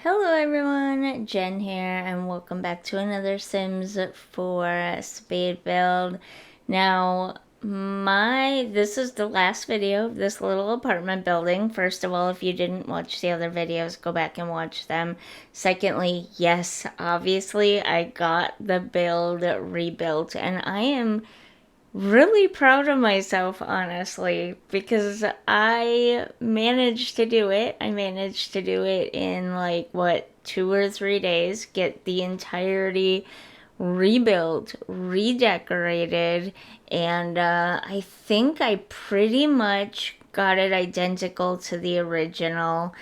Hello everyone, Jen here, and welcome back to another Sims 4 Spade build. Now, this is the last video of this little apartment building. First of all, if you didn't watch the other videos, go back and watch them. Secondly, yes, obviously I got the build rebuilt, and I am really proud of myself, honestly, because I managed to do it. I managed to do it in like, what, 2 or 3 days, get the entirety rebuilt, redecorated, and I think I pretty much got it identical to the original.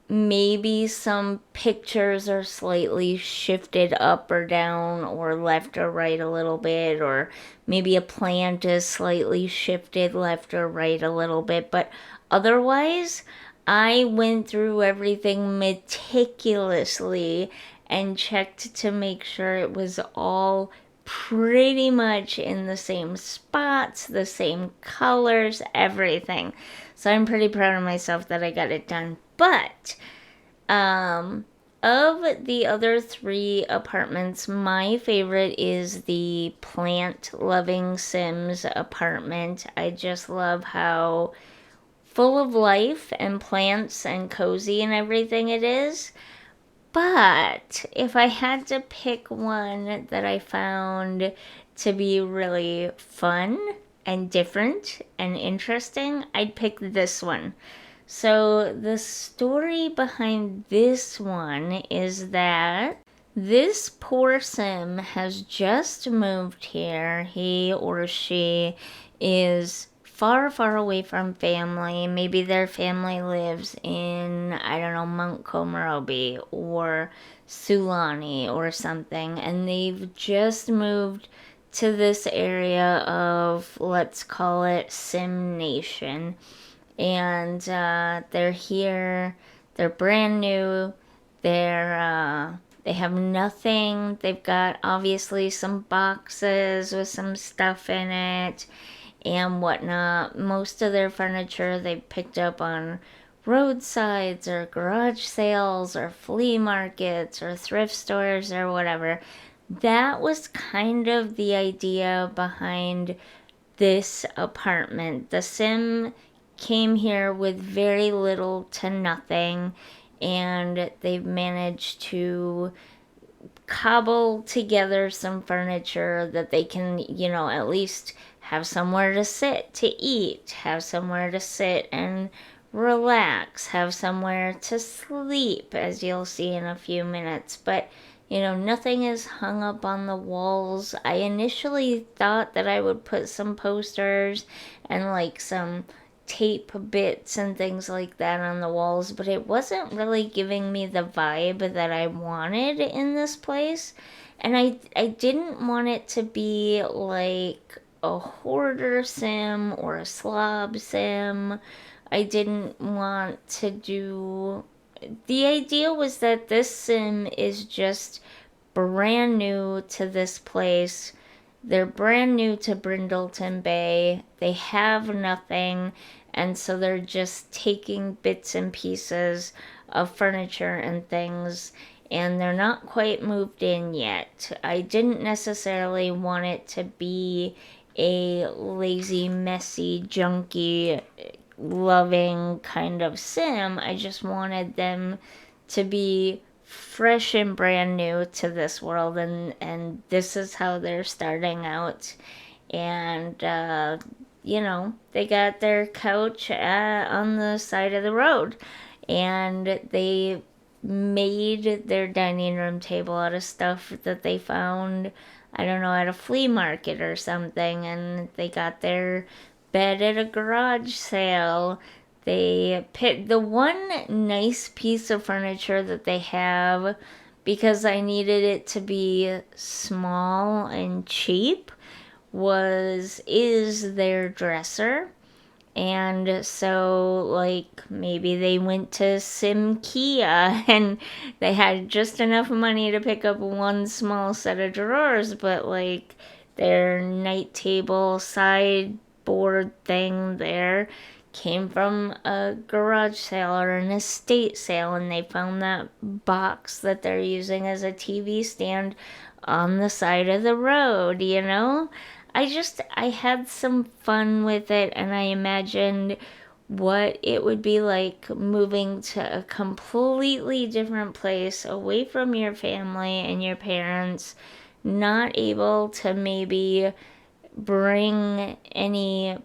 Maybe some pictures are slightly shifted up or down or left or right a little bit, or maybe a plant is slightly shifted left or right a little bit, but otherwise I went through everything meticulously and checked to make sure it was all pretty much in the same spots, the same colors, everything. So I'm pretty proud of myself that I got it done. But of the other 3 apartments, my favorite is the plant loving Sims apartment. I just love how full of life and plants and cozy and everything it is. But if I had to pick one that I found to be really fun and different and interesting, I'd pick this one. So the story behind this one is that this poor Sim has just moved here. He or she is far, far away from family. Maybe their family lives in, I don't know, Mount Komorebi or Sulani or something, and they've just moved to this area of, let's call it, Sim Nation. And they're here, they're brand new, they have nothing. They've got obviously some boxes with some stuff in it and whatnot. Most of their furniture they picked up on roadsides or garage sales or flea markets or thrift stores or whatever. That was kind of the idea behind this apartment. The Sim came here with very little to nothing, and they've managed to cobble together some furniture that they can, at least have somewhere to sit to eat, have somewhere to sit and relax, have somewhere to sleep, as you'll see in a few minutes. But nothing is hung up on the walls. I initially thought that I would put some posters and like some tape bits and things like that on the walls, but it wasn't really giving me the vibe that I wanted in this place. And I didn't want it to be like a hoarder sim or a slob sim. I didn't want to do. The idea was that this sim is just brand new to this place. They're brand new to Brindleton Bay. They have nothing, and so they're just taking bits and pieces of furniture and things, and they're not quite moved in yet. I didn't necessarily want it to be a lazy, messy, junky, loving kind of sim. I just wanted them to be fresh and brand new to this world, and this is how they're starting out. And they got their couch on the side of the road, and they made their dining room table out of stuff that they found, I don't know, at a flea market or something. And they got their bed at a garage sale. They picked the one nice piece of furniture that they have, because I needed it to be small and cheap, is their dresser. And so, like, maybe they went to Simkia and they had just enough money to pick up one small set of drawers, but like their night table sideboard thing there came from a garage sale or an estate sale, and they found that box that they're using as a TV stand on the side of the road, you know? I had some fun with it, and I imagined what it would be like moving to a completely different place away from your family and your parents, not able to maybe bring any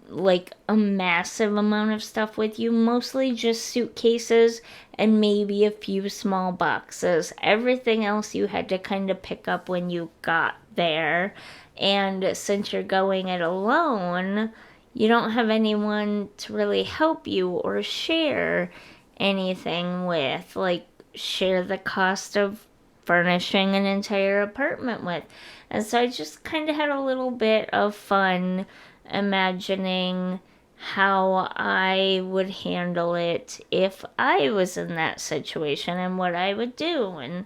like a massive amount of stuff with you, mostly just suitcases and maybe a few small boxes. Everything else you had to kind of pick up when you got there. And since you're going it alone, you don't have anyone to really help you or share anything with, like share the cost of furnishing an entire apartment with. And so I just kind of had a little bit of fun imagining how I would handle it if I was in that situation and what I would do. And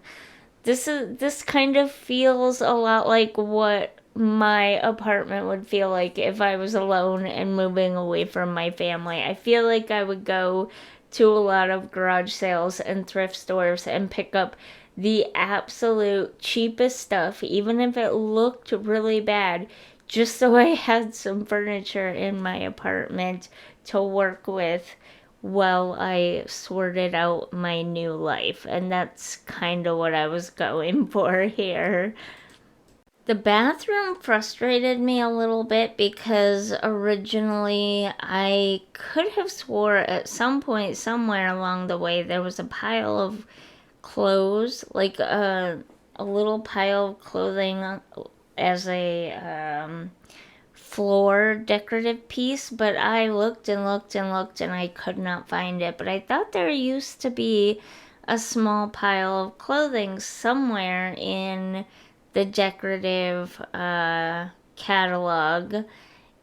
this kind of feels a lot like what my apartment would feel like if I was alone and moving away from my family. I feel like I would go to a lot of garage sales and thrift stores and pick up the absolute cheapest stuff, even if it looked really bad, just so I had some furniture in my apartment to work with while I sorted out my new life. And that's kind of what I was going for here. The bathroom frustrated me a little bit because originally I could have swore at some point somewhere along the way there was a pile of clothes, like a little pile of clothing as a floor decorative piece, but I looked and looked and looked and I could not find it. But I thought there used to be a small pile of clothing somewhere in the decorative catalog,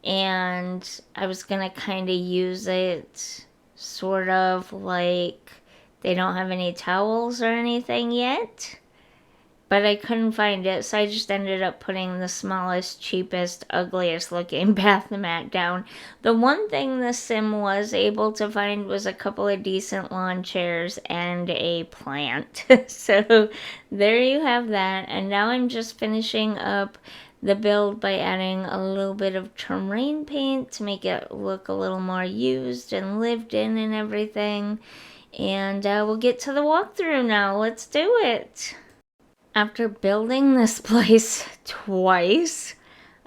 and I was gonna kind of use it sort of like they don't have any towels or anything yet, but I couldn't find it, so I just ended up putting the smallest, cheapest, ugliest looking bath mat down. The one thing the sim was able to find was a couple of decent lawn chairs and a plant. So there you have that, and now I'm just finishing up the build by adding a little bit of terrain paint to make it look a little more used and lived in and everything. And we'll get to the walkthrough now. Let's do it. After building this place twice,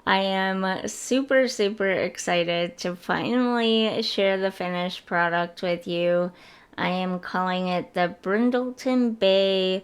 I am super, super excited to finally share the finished product with you. I am calling it the Brindleton Bay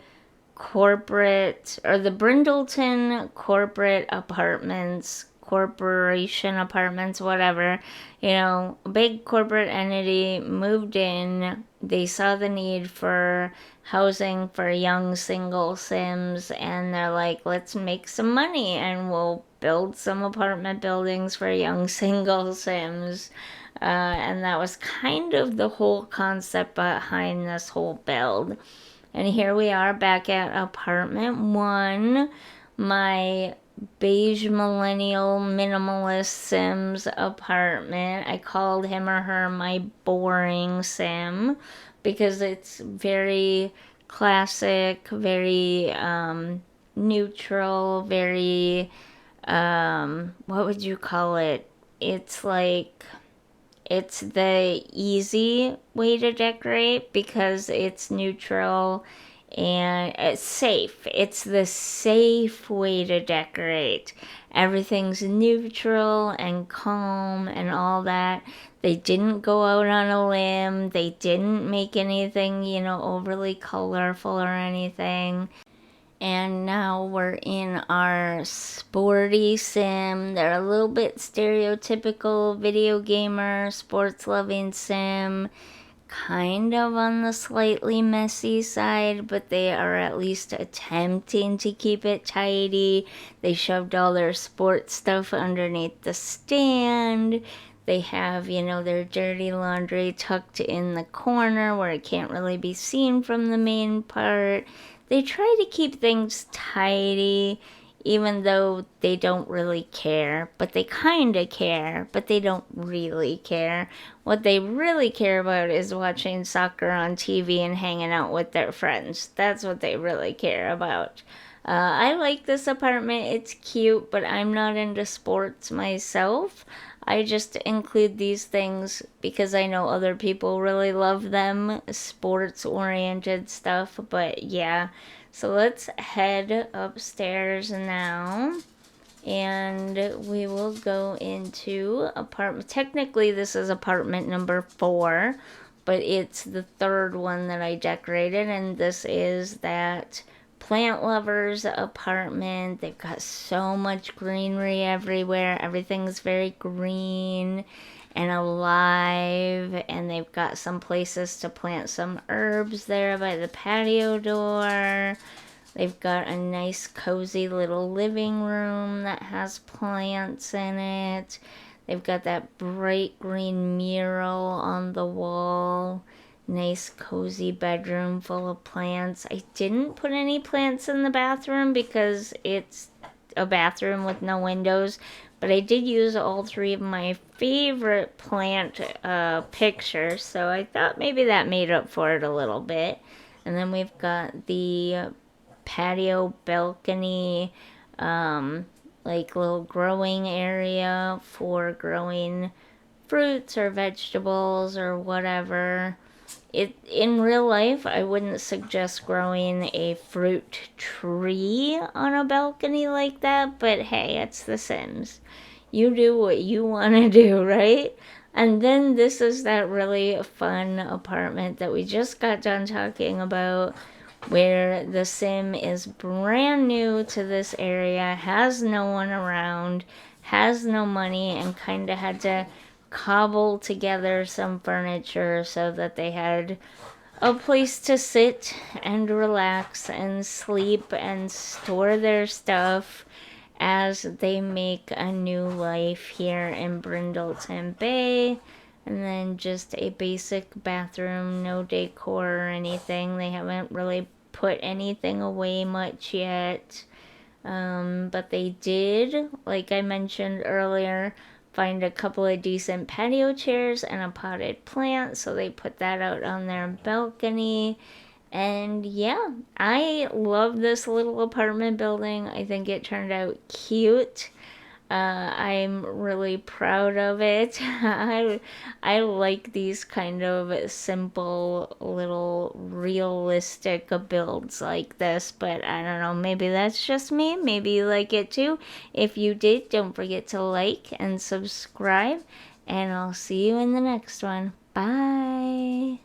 Corporate, or the Brindleton Corporate Apartments, Corporation Apartments, whatever. You know, a big corporate entity moved in. They saw the need for housing for young single sims, and they're like, let's make some money and we'll build some apartment buildings for young single sims. And that was kind of the whole concept behind this whole build. And here we are back at apartment 1, my beige millennial minimalist Sims apartment. I called him or her my boring Sim because it's very classic, very neutral, very, what would you call it? It's like, it's the easy way to decorate because it's neutral and it's safe. It's the safe way to decorate. Everything's neutral and calm and all that. They didn't go out on a limb. They didn't make anything, overly colorful or anything. And now we're in our sporty sim. They're a little bit stereotypical video gamer, sports loving sim. Kind of on the slightly messy side, but they are at least attempting to keep it tidy. They shoved all their sports stuff underneath the stand. They have, their dirty laundry tucked in the corner where it can't really be seen from the main part. They try to keep things tidy, even though they don't really care, but they kind of care, but they don't really care. What they really care about is watching soccer on TV and hanging out with their friends. That's what they really care about. I like this apartment. It's cute, but I'm not into sports myself. I just include these things because I know other people really love them, sports oriented stuff. But yeah, so let's head upstairs now and we will go into apartment. Technically, this is apartment number 4, but it's the third one that I decorated, and this is that plant lovers apartment. They've got so much greenery everywhere. Everything's very green and alive, and they've got some places to plant some herbs there by the patio door. They've got a nice cozy little living room that has plants in it. They've got that bright green mural on the wall. Nice cozy bedroom full of plants. I didn't put any plants in the bathroom because it's a bathroom with no windows, but I did use all 3 of my favorite plant pictures, so I thought maybe that made up for it a little bit. And then we've got the patio balcony, like little growing area for growing fruits or vegetables or whatever. In real life, I wouldn't suggest growing a fruit tree on a balcony like that, but hey, it's The Sims. You do what you want to do, right? And then this is that really fun apartment that we just got done talking about, where the sim is brand new to this area, has no one around, has no money, and kind of had to cobble together some furniture so that they had a place to sit and relax and sleep and store their stuff as they make a new life here in Brindleton Bay. And then just a basic bathroom, no decor or anything. They haven't really put anything away much yet. But they did, like I mentioned earlier, find a couple of decent patio chairs and a potted plant, so they put that out on their balcony. And yeah, I love this little apartment building. I think it turned out cute. I'm really proud of it. I like these kind of simple little realistic builds like this, but I don't know, maybe that's just me. Maybe you like it too. If you did, don't forget to like and subscribe, and I'll see you in the next one. Bye.